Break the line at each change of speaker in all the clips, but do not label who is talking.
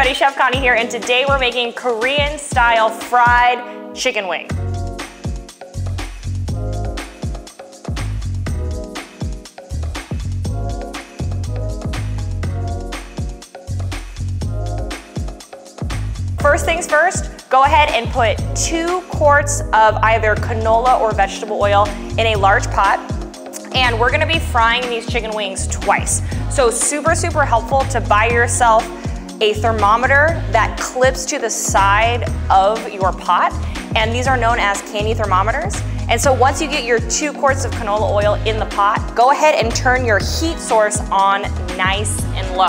everybody, Chef Connie here, and today we're making Korean style fried chicken wing. First things first, go ahead and put 2 quarts of either canola or vegetable oil in a large pot. And we're gonna be frying these chicken wings twice. So super, super helpful to buy yourself a thermometer that clips to the side of your pot. And these are known as candy thermometers. And so once you get your 2 quarts of canola oil in the pot, go ahead and turn your heat source on nice and low.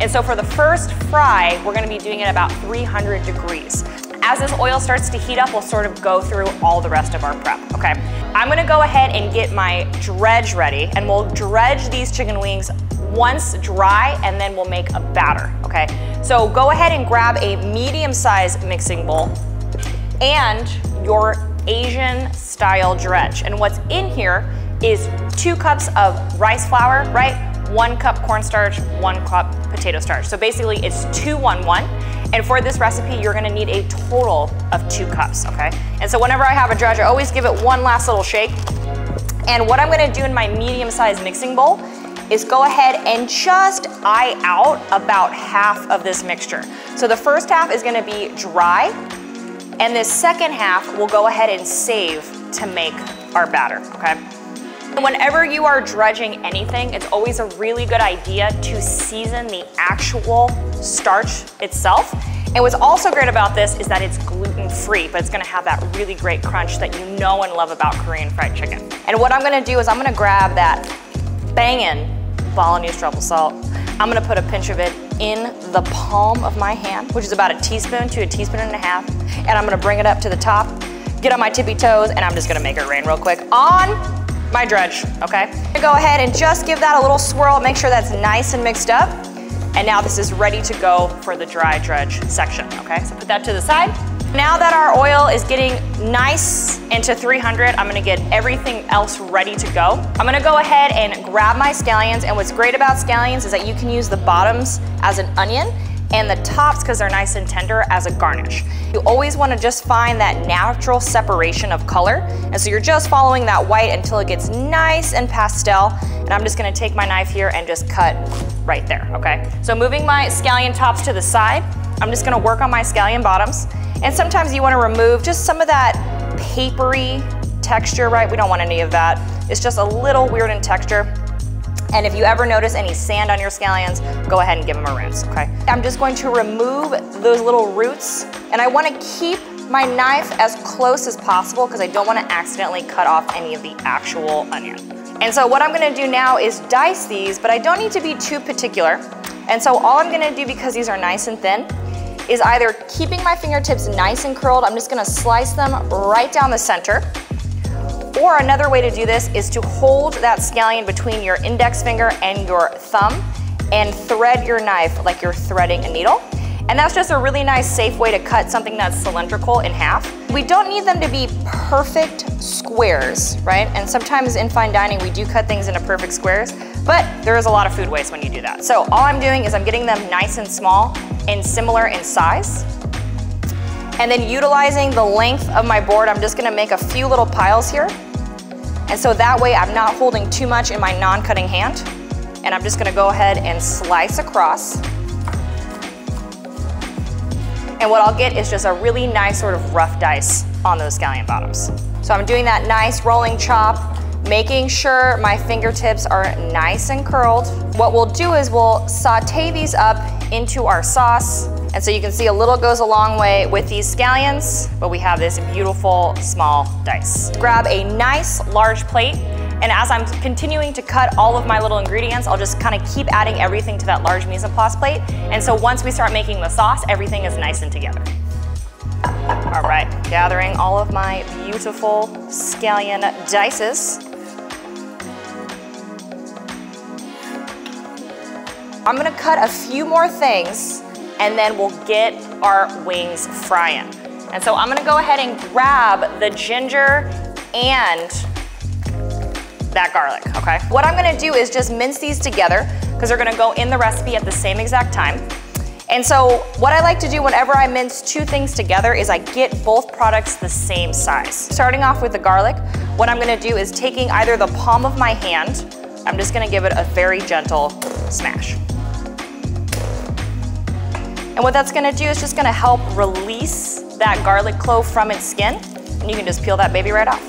And so for the first fry, we're gonna be doing it at about 300 degrees. As this oil starts to heat up, we'll sort of go through all the rest of our prep, okay? I'm gonna go ahead and get my dredge ready, and we'll dredge these chicken wings once dry, and then we'll make a batter, okay? So go ahead and grab a medium-sized mixing bowl and your Asian style dredge. And what's in here is 2 cups of rice flour, right? 1 cup cornstarch, 1 cup potato starch. So basically it's 2-1-1. And for this recipe, you're gonna need a total of 2 cups, okay? And so whenever I have a dredge, I always give it one last little shake. And what I'm gonna do in my medium-sized mixing bowl is go ahead and just eye out about half of this mixture. So the first half is gonna be dry, and this second half we'll go ahead and save to make our batter, okay? Whenever you are dredging anything, it's always a really good idea to season the actual starch itself. And what's also great about this is that it's gluten-free, but it's gonna have that really great crunch that you know and love about Korean fried chicken. And what I'm gonna do is I'm gonna grab that bangin' Balinese truffle salt. I'm gonna put a pinch of it in the palm of my hand, which is about a teaspoon to a teaspoon and a half. And I'm gonna bring it up to the top, get on my tippy toes, and I'm just gonna make it rain real quick on my dredge, okay? Go ahead and just give that a little swirl, make sure that's nice and mixed up. And now this is ready to go for the dry dredge section, okay? So put that to the side. Now that our oil is getting nice into 300, I'm gonna get everything else ready to go. I'm gonna go ahead and grab my scallions, and what's great about scallions is that you can use the bottoms as an onion and the tops, because they're nice and tender, as a garnish. You always want to just find that natural separation of color, and so you're just following that white until it gets nice and pastel, and I'm just going to take my knife here and just cut right there, okay? So moving my scallion tops to the side, I'm just going to work on my scallion bottoms, and sometimes you want to remove just some of that papery texture, right? We don't want any of that. It's just a little weird in texture. And if you ever notice any sand on your scallions, go ahead and give them a rinse, okay? I'm just going to remove those little roots, and I want to keep my knife as close as possible because I don't want to accidentally cut off any of the actual onion. And so what I'm going to do now is dice these, but I don't need to be too particular. And so all I'm going to do, because these are nice and thin, is either keeping my fingertips nice and curled, I'm just going to slice them right down the center. Or another way to do this is to hold that scallion between your index finger and your thumb and thread your knife like you're threading a needle. And that's just a really nice, safe way to cut something that's cylindrical in half. We don't need them to be perfect squares, right? And sometimes in fine dining, we do cut things into perfect squares, but there is a lot of food waste when you do that. So all I'm doing is I'm getting them nice and small and similar in size. And then utilizing the length of my board, I'm just gonna make a few little piles here. And so that way I'm not holding too much in my non-cutting hand. And I'm just gonna go ahead and slice across. And what I'll get is just a really nice sort of rough dice on those scallion bottoms. So I'm doing that nice rolling chop, making sure my fingertips are nice and curled. What we'll do is we'll saute these up into our sauce. And so you can see a little goes a long way with these scallions, but we have this beautiful small dice. Grab a nice large plate, and as I'm continuing to cut all of my little ingredients, I'll just kind of keep adding everything to that large mise en place plate. And so once we start making the sauce, everything is nice and together. All right, gathering all of my beautiful scallion dices. I'm gonna cut a few more things, and then we'll get our wings frying. And so I'm gonna go ahead and grab the ginger and that garlic, okay? What I'm gonna do is just mince these together because they're gonna go in the recipe at the same exact time. And so what I like to do whenever I mince two things together is I get both products the same size. Starting off with the garlic, what I'm gonna do is taking either the palm of my hand, I'm just gonna give it a very gentle smash. And what that's gonna do is just gonna help release that garlic clove from its skin, and you can just peel that baby right off.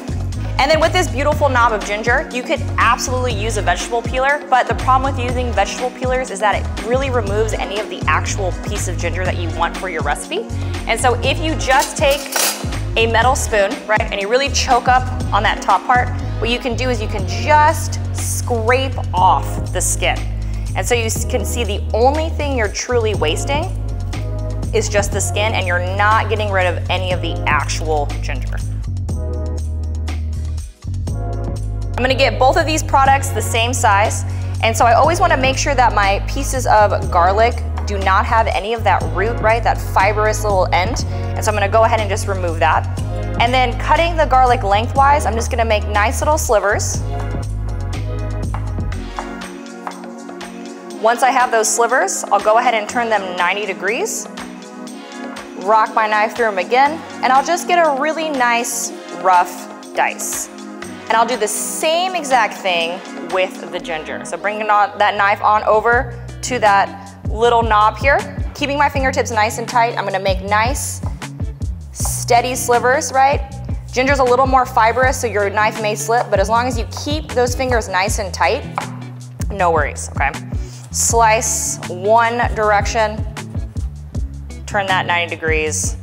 And then with this beautiful knob of ginger, you could absolutely use a vegetable peeler, but the problem with using vegetable peelers is that it really removes any of the actual piece of ginger that you want for your recipe. And so if you just take a metal spoon, right, and you really choke up on that top part, what you can do is you can just scrape off the skin. And so you can see the only thing you're truly wasting is just the skin, and you're not getting rid of any of the actual ginger. I'm gonna get both of these products the same size, and so I always wanna make sure that my pieces of garlic do not have any of that root, right, that fibrous little end, and so I'm gonna go ahead and just remove that. And then cutting the garlic lengthwise, I'm just gonna make nice little slivers. Once I have those slivers, I'll go ahead and turn them 90 degrees, rock my knife through them again, and I'll just get a really nice rough dice. And I'll do the same exact thing with the ginger. So bringing that knife on over to that little knob here, keeping my fingertips nice and tight. I'm gonna make nice, steady slivers, right? Ginger's a little more fibrous, so your knife may slip, but as long as you keep those fingers nice and tight, no worries, okay? Slice one direction, turn that 90 degrees,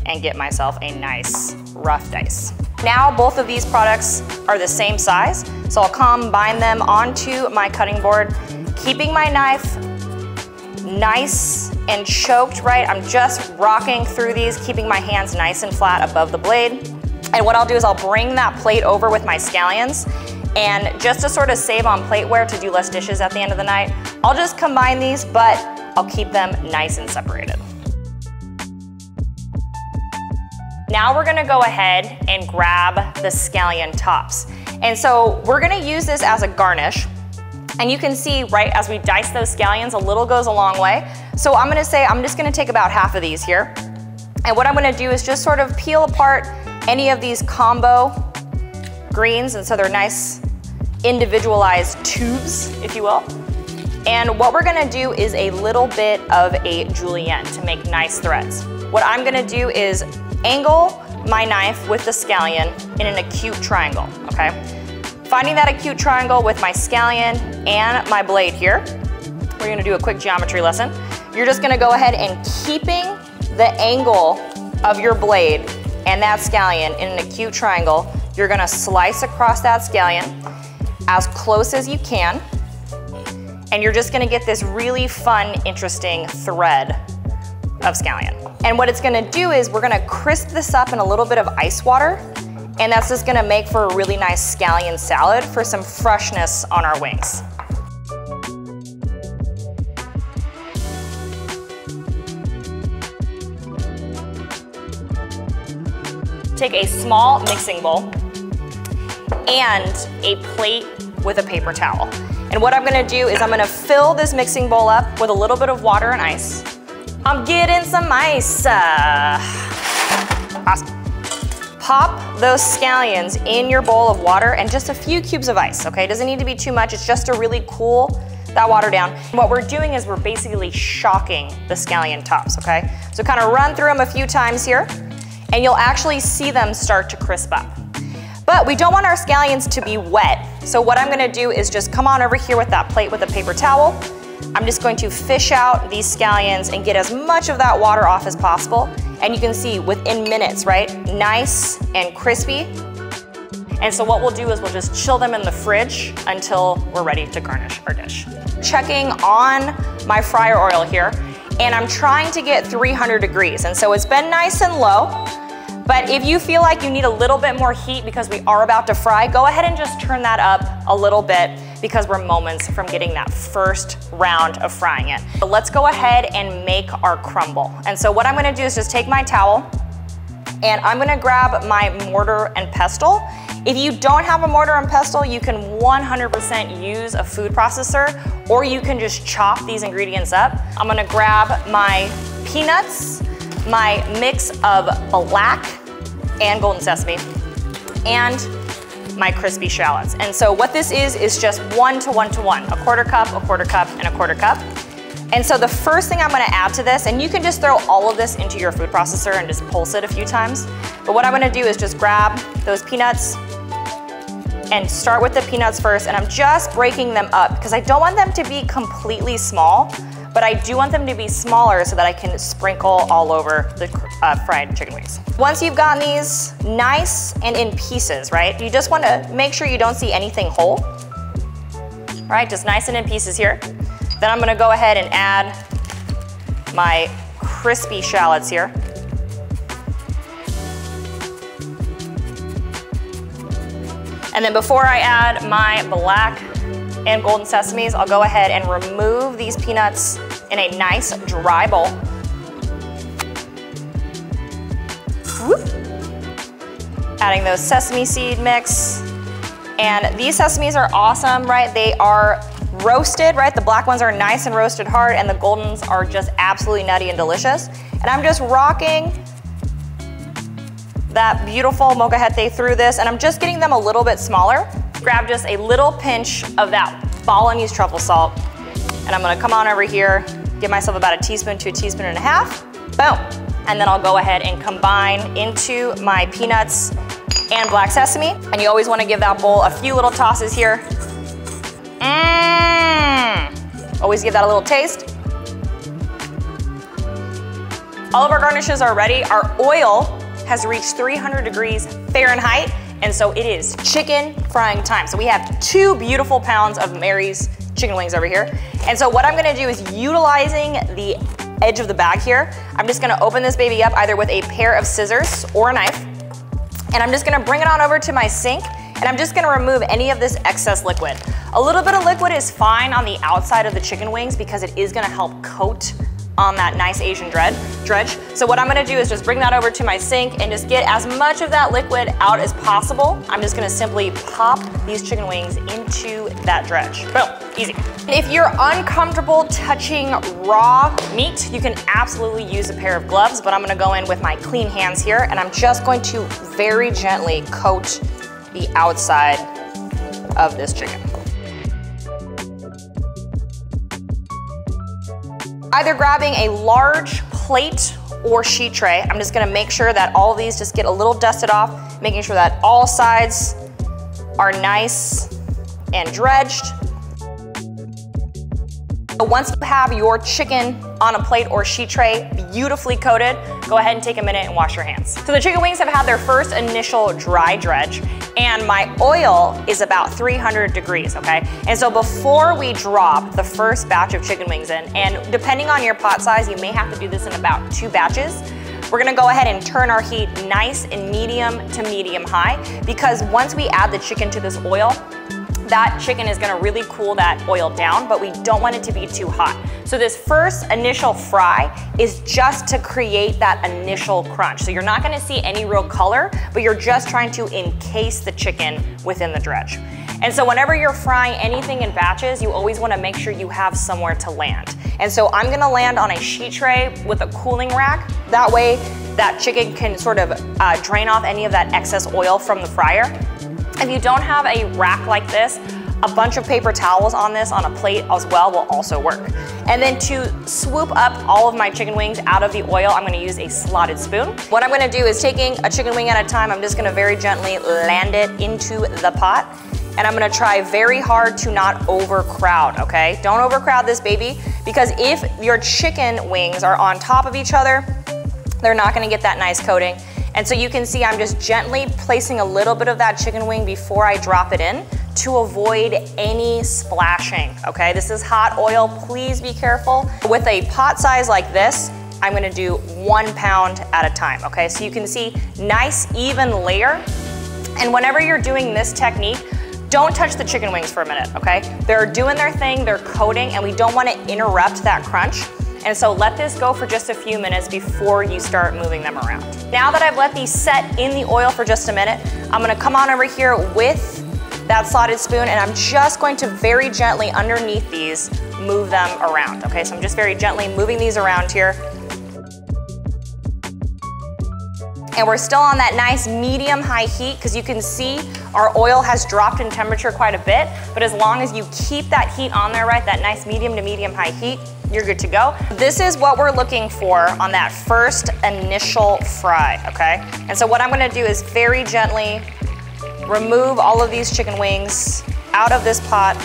and get myself a nice rough dice. Now both of these products are the same size, so I'll combine them onto my cutting board, keeping my knife nice and choked, right? I'm just rocking through these, keeping my hands nice and flat above the blade. And what I'll do is I'll bring that plate over with my scallions, and just to sort of save on plateware to do less dishes at the end of the night, I'll just combine these, but I'll keep them nice and separated. Now we're gonna go ahead and grab the scallion tops. And so we're gonna use this as a garnish. And you can see, right, as we dice those scallions, a little goes a long way. So I'm just gonna take about half of these here. And what I'm gonna do is just sort of peel apart any of these combo greens, and so they're nice individualized tubes, if you will. And what we're gonna do is a little bit of a julienne to make nice threads. What I'm gonna do is angle my knife with the scallion in an acute triangle, okay? Finding that acute triangle with my scallion and my blade here, we're gonna do a quick geometry lesson. You're just gonna go ahead and keeping the angle of your blade and that scallion in an acute triangle, you're gonna slice across that scallion as close as you can, and you're just gonna get this really fun, interesting thread of scallion. And what it's gonna do is we're gonna crisp this up in a little bit of ice water, and that's just gonna make for a really nice scallion salad for some freshness on our wings. Take a small mixing bowl and a plate with a paper towel. And what I'm gonna do is I'm gonna fill this mixing bowl up with a little bit of water and ice. I'm getting some ice. Awesome. Pop those scallions in your bowl of water and just a few cubes of ice, okay? It doesn't need to be too much, it's just to really cool that water down. And what we're doing is we're basically shocking the scallion tops, okay? So kind of run through them a few times here, and you'll actually see them start to crisp up. But we don't want our scallions to be wet, so what I'm gonna do is just come on over here with that plate with a paper towel. I'm just going to fish out these scallions and get as much of that water off as possible. And you can see within minutes, right? Nice and crispy. And so what we'll do is we'll just chill them in the fridge until we're ready to garnish our dish. Checking on my fryer oil here, and I'm trying to get 300 degrees. And so it's been nice and low, but if you feel like you need a little bit more heat because we are about to fry, go ahead and just turn that up a little bit because we're moments from getting that first round of frying it. But let's go ahead and make our crumble. And so what I'm gonna do is just take my towel and I'm gonna grab my mortar and pestle If you don't have a mortar and pestle, you can 100% use a food processor, or you can just chop these ingredients up. I'm gonna grab my peanuts, my mix of black and golden sesame, and my crispy shallots. And so what this is just 1 to 1 to 1, a quarter cup, and a quarter cup. And so the first thing I'm gonna add to this, and you can just throw all of this into your food processor and just pulse it a few times. But what I'm gonna do is just grab those peanuts and start with the peanuts first, and I'm just breaking them up because I don't want them to be completely small, but I do want them to be smaller so that I can sprinkle all over the fried chicken wings. Once you've gotten these nice and in pieces, right? You just wanna make sure you don't see anything whole, right? Just nice and in pieces here. Then I'm gonna go ahead and add my crispy shallots here. And then before I add my black and golden sesames, I'll go ahead and remove these peanuts in a nice dry bowl. Whoop. Adding those sesame seed mix. And these sesames are awesome, right? They are roasted, right? The black ones are nice and roasted hard, and the goldens are just absolutely nutty and delicious. And I'm just rocking that beautiful molcajete through this, and I'm just getting them a little bit smaller. Grab just a little pinch of that Balinese truffle salt, and I'm gonna come on over here, give myself about a teaspoon to a teaspoon and a half. Boom. And then I'll go ahead and combine into my peanuts and black sesame. And you always wanna give that bowl a few little tosses here. Always give that a little taste. All of our garnishes are ready. Our oil has reached 300 degrees Fahrenheit, and so it is chicken frying time. So we have 2 beautiful pounds of Mary's chicken wings over here. And so what I'm gonna do is, utilizing the edge of the bag here, I'm just gonna open this baby up either with a pair of scissors or a knife, and I'm just gonna bring it on over to my sink, and I'm just gonna remove any of this excess liquid. A little bit of liquid is fine on the outside of the chicken wings because it is gonna help coat on that nice Asian dredge. So what I'm gonna do is just bring that over to my sink and just get as much of that liquid out as possible. I'm just gonna simply pop these chicken wings into that dredge. Boom, easy. If you're uncomfortable touching raw meat, you can absolutely use a pair of gloves, but I'm gonna go in with my clean hands here, and I'm just going to very gently coat the outside of this chicken. Either grabbing a large plate or sheet tray, I'm just gonna make sure that all of these just get a little dusted off, making sure that all sides are nice and dredged. Once you have your chicken on a plate or sheet tray beautifully coated, go ahead and take a minute and wash your hands. So the chicken wings have had their first initial dry dredge, and my oil is about 300 degrees, okay? And so before we drop the first batch of chicken wings in, and depending on your pot size, you may have to do this in about 2 batches, we're gonna go ahead and turn our heat nice and medium to medium high, because once we add the chicken to this oil, that chicken is gonna really cool that oil down, but we don't want it to be too hot. So this first initial fry is just to create that initial crunch. So you're not gonna see any real color, but you're just trying to encase the chicken within the dredge. And so whenever you're frying anything in batches, you always wanna make sure you have somewhere to land. And so I'm gonna land on a sheet tray with a cooling rack. That way that chicken can sort of drain off any of that excess oil from the fryer. If you don't have a rack like this, a bunch of paper towels on this on a plate as well will also work. And then to swoop up all of my chicken wings out of the oil, I'm gonna use a slotted spoon. What I'm gonna do is, taking a chicken wing at a time, I'm just gonna very gently land it into the pot. And I'm gonna try very hard to not overcrowd, okay? Don't overcrowd this baby, because if your chicken wings are on top of each other, they're not gonna get that nice coating. And so you can see I'm just gently placing a little bit of that chicken wing before I drop it in to avoid any splashing, okay? This is hot oil, please be careful. With a pot size like this, I'm gonna do 1 pound at a time, okay? So you can see nice even layer. And whenever you're doing this technique, don't touch the chicken wings for a minute, okay? They're doing their thing, they're coating, and we don't wanna interrupt that crunch. And so let this go for just a few minutes before you start moving them around. Now that I've let these set in the oil for just a minute, I'm gonna come on over here with that slotted spoon, and I'm just going to very gently underneath these move them around, okay? So I'm just very gently moving these around here. And we're still on that nice medium-high heat because you can see our oil has dropped in temperature quite a bit, but as long as you keep that heat on there, right, that nice medium to medium-high heat, you're good to go. This is what we're looking for on that first initial fry, okay? And so what I'm gonna do is very gently remove all of these chicken wings out of this pot,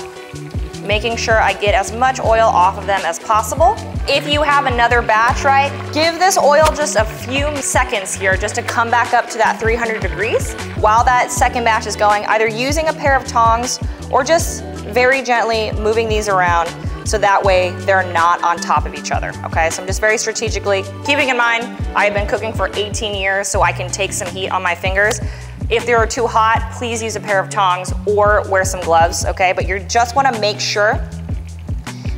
making sure I get as much oil off of them as possible. If you have another batch, right, give this oil just a few seconds here just to come back up to that 300 degrees while that second batch is going, either using a pair of tongs or just very gently moving these around so that way they're not on top of each other, okay? So I'm just very strategically keeping in mind, I've been cooking for 18 years, so I can take some heat on my fingers. If they're too hot, please use a pair of tongs or wear some gloves, okay? But you just wanna make sure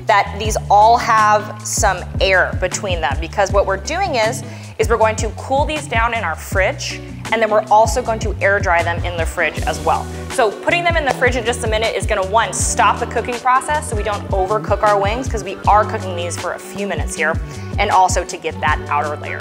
that these all have some air between them, because what we're doing is we're going to cool these down in our fridge, and then we're also going to air dry them in the fridge as well. So putting them in the fridge in just a minute is gonna, one, stop the cooking process so we don't overcook our wings, because we are cooking these for a few minutes here, and also to get that outer layer.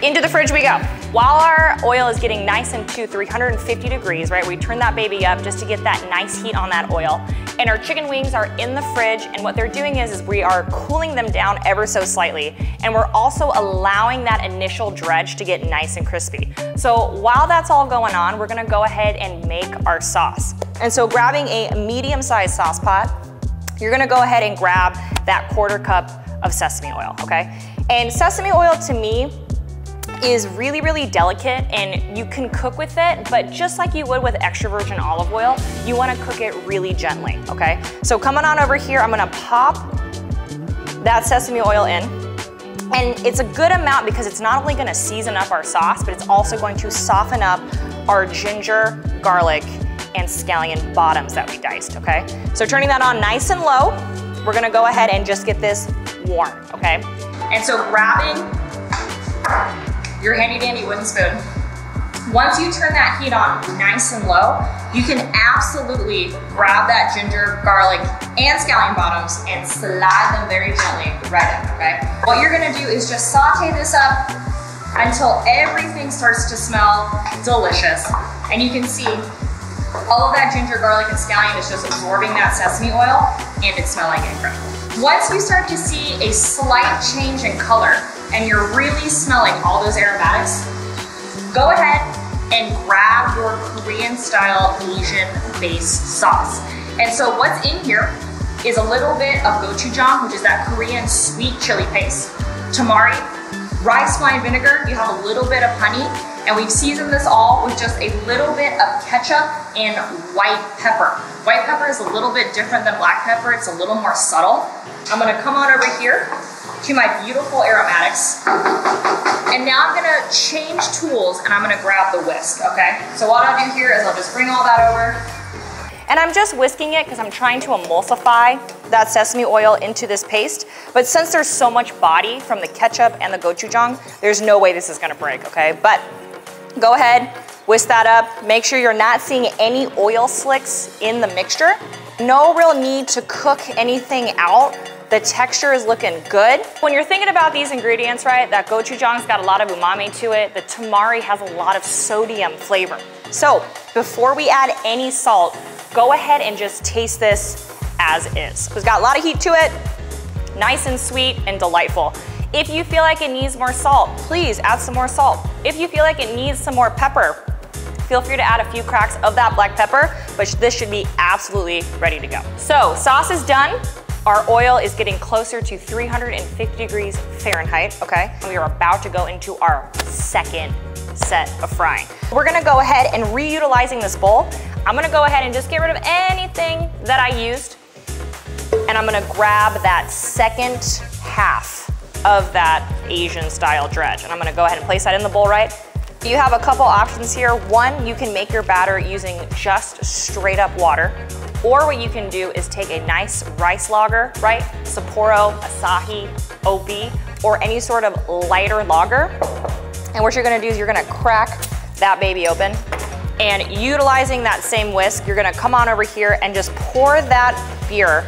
Into the fridge we go. While our oil is getting nice and to 350 degrees, right, we turn that baby up just to get that nice heat on that oil. And our chicken wings are in the fridge, and what they're doing is we are cooling them down ever so slightly, and we're also allowing that initial dredge to get nice and crispy. So while that's all going on, we're gonna go ahead and make our sauce. And so grabbing a medium-sized sauce pot, you're gonna go ahead and grab that 1/4 cup of sesame oil, okay? And sesame oil to me is really, really delicate, and you can cook with it, but just like you would with extra virgin olive oil, you wanna cook it really gently, okay? So coming on over here, I'm gonna pop that sesame oil in, and it's a good amount because it's not only gonna season up our sauce, but it's also going to soften up our ginger, garlic, and scallion bottoms that we diced, okay? So turning that on nice and low, we're gonna go ahead and just get this warm, okay? And so grabbing your handy dandy wooden spoon. Once you turn that heat on nice and low, you can absolutely grab that ginger, garlic, and scallion bottoms and slide them very gently right in, okay? What you're gonna do is just saute this up until everything starts to smell delicious. And you can see all of that ginger, garlic, and scallion is just absorbing that sesame oil, and it's smelling incredible. Once you start to see a slight change in color, and you're really smelling all those aromatics, go ahead and grab your Korean-style Asian-based sauce. And so what's in here is a little bit of gochujang, which is that Korean sweet chili paste, tamari, rice wine vinegar, you have a little bit of honey, and we've seasoned this all with just a little bit of ketchup and white pepper. White pepper is a little bit different than black pepper, it's a little more subtle. I'm gonna come on over here to my beautiful aromatics. And now I'm gonna change tools and I'm gonna grab the whisk, okay? So what I'll do here is I'll just bring all that over. And I'm just whisking it because I'm trying to emulsify that sesame oil into this paste. But since there's so much body from the ketchup and the gochujang, there's no way this is gonna break, okay? But go ahead, whisk that up. Make sure you're not seeing any oil slicks in the mixture. No real need to cook anything out. The texture is looking good. When you're thinking about these ingredients, right, that gochujang's got a lot of umami to it. The tamari has a lot of sodium flavor. So before we add any salt, go ahead and just taste this as is. It's got a lot of heat to it, nice and sweet and delightful. If you feel like it needs more salt, please add some more salt. If you feel like it needs some more pepper, feel free to add a few cracks of that black pepper, but this should be absolutely ready to go. So sauce is done. Our oil is getting closer to 350 degrees Fahrenheit, okay? And we are about to go into our second set of frying. We're gonna go ahead and reutilizing this bowl. I'm gonna go ahead and just get rid of anything that I used, and I'm gonna grab that second half of that Asian style dredge. And I'm gonna go ahead and place that in the bowl, right? You have a couple options here. One, you can make your batter using just straight up water, Or what you can do is take a nice rice lager, right? Sapporo, Asahi, Opie, or any sort of lighter lager. And what you're gonna do is you're gonna crack that baby open. And utilizing that same whisk, you're gonna come on over here and just pour that beer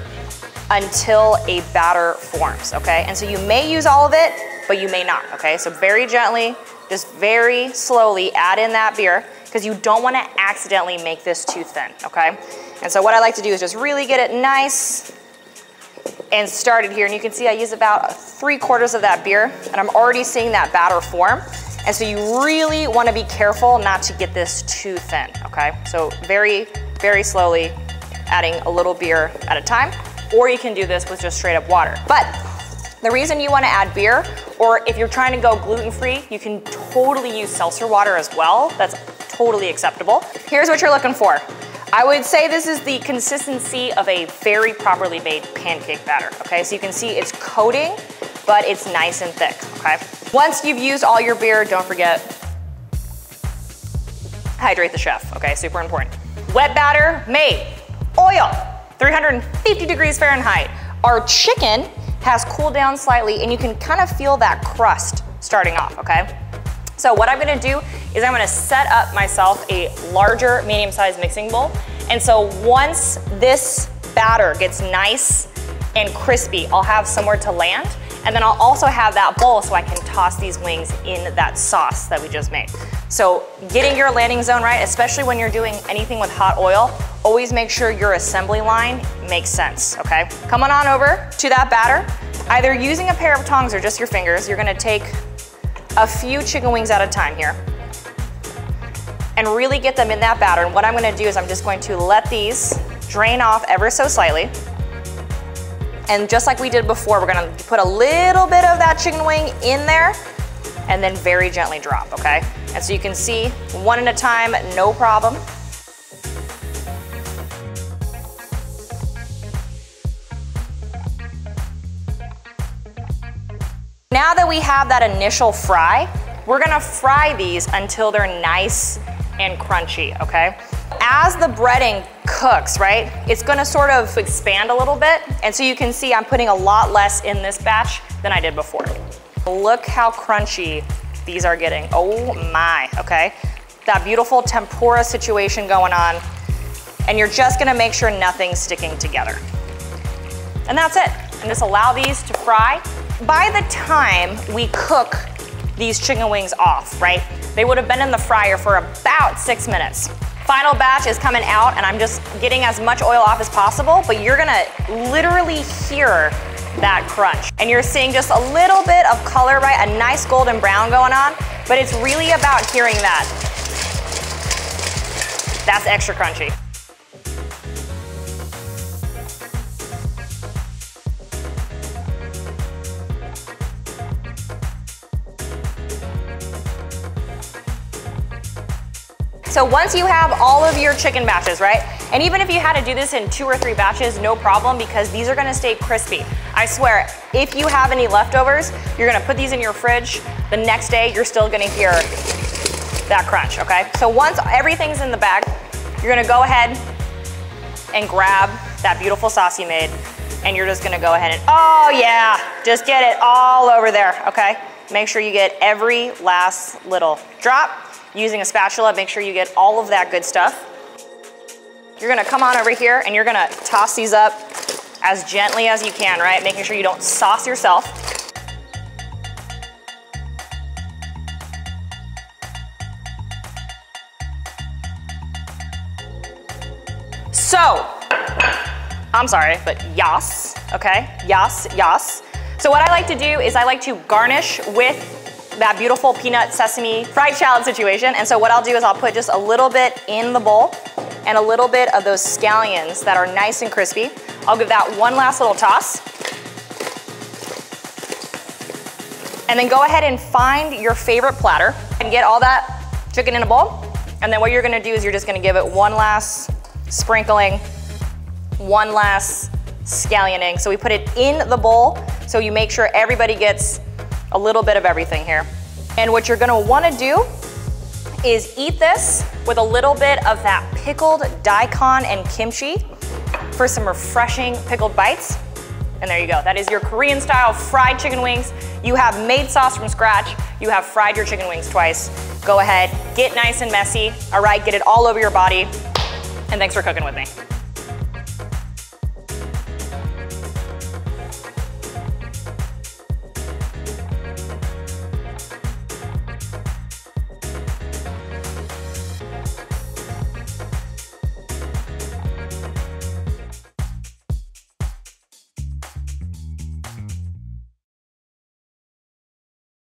until a batter forms, okay? And so you may use all of it, but you may not, okay? So very gently, just very slowly add in that beer because you don't wanna accidentally make this too thin, okay? And so what I like to do is just really get it nice and started here. And you can see I use about 3/4 of that beer and I'm already seeing that batter form. And so you really wanna be careful not to get this too thin, okay? So very, very slowly adding a little beer at a time, or you can do this with just straight up water. But the reason you wanna add beer, or if you're trying to go gluten-free, you can totally use seltzer water as well. That's totally acceptable. Here's what you're looking for. I would say this is the consistency of a very properly made pancake batter, okay? So you can see it's coating, but it's nice and thick, okay? Once you've used all your beer, don't forget, hydrate the chef, okay? Super important. Wet batter made. Oil, 350 degrees Fahrenheit. Our chicken has cooled down slightly and you can kind of feel that crust starting off, okay? So what I'm gonna do is I'm gonna set up myself a larger medium-sized mixing bowl. And so once this batter gets nice and crispy, I'll have somewhere to land. And then I'll also have that bowl so I can toss these wings in that sauce that we just made. So getting your landing zone right, especially when you're doing anything with hot oil, always make sure your assembly line makes sense, okay? Come on over to that batter. Either using a pair of tongs or just your fingers, you're gonna take a few chicken wings at a time here and really get them in that batter. And what I'm gonna do is I'm just going to let these drain off ever so slightly. And just like we did before, we're gonna put a little bit of that chicken wing in there and then very gently drop, okay? And so you can see one at a time, no problem. Now that we have that initial fry, we're gonna fry these until they're nice and crunchy, okay? As the breading cooks, right, it's gonna sort of expand a little bit. And so you can see I'm putting a lot less in this batch than I did before. Look how crunchy these are getting. Oh my, okay? That beautiful tempura situation going on. And you're just gonna make sure nothing's sticking together. And that's it. And just allow these to fry. By the time we cook these chicken wings off, right, they would have been in the fryer for about 6 minutes. Final batch is coming out and I'm just getting as much oil off as possible, but you're gonna literally hear that crunch. And you're seeing just a little bit of color, right, a nice golden brown going on, but it's really about hearing that. That's extra crunchy. So once you have all of your chicken batches, right? And even if you had to do this in 2 or 3 batches, no problem, because these are gonna stay crispy. I swear, if you have any leftovers, you're gonna put these in your fridge. The next day, you're still gonna hear that crunch, okay? So once everything's in the bag, you're gonna go ahead and grab that beautiful sauce you made, and you're just gonna go ahead and, oh yeah, just get it all over there, okay? Make sure you get every last little drop. Using a spatula, make sure you get all of that good stuff. You're gonna come on over here and you're gonna toss these up as gently as you can, right? Making sure you don't sauce yourself. So, I'm sorry, but yas, okay? Yas, yas. So what I like to do is I like to garnish with that beautiful peanut sesame fried shallot situation. And so what I'll do is I'll put just a little bit in the bowl and a little bit of those scallions that are nice and crispy. I'll give that one last little toss. And then go ahead and find your favorite platter and get all that chicken in a bowl. And then what you're gonna do is you're just gonna give it one last sprinkling, one last scallioning. So we put it in the bowl so you make sure everybody gets a little bit of everything here. And what you're gonna wanna do is eat this with a little bit of that pickled daikon and kimchi. for some refreshing pickled bites. And there you go. That is your Korean style fried chicken wings. You have made sauce from scratch. You have fried your chicken wings twice. Go ahead, get nice and messy. All right, get it all over your body. And thanks for cooking with me.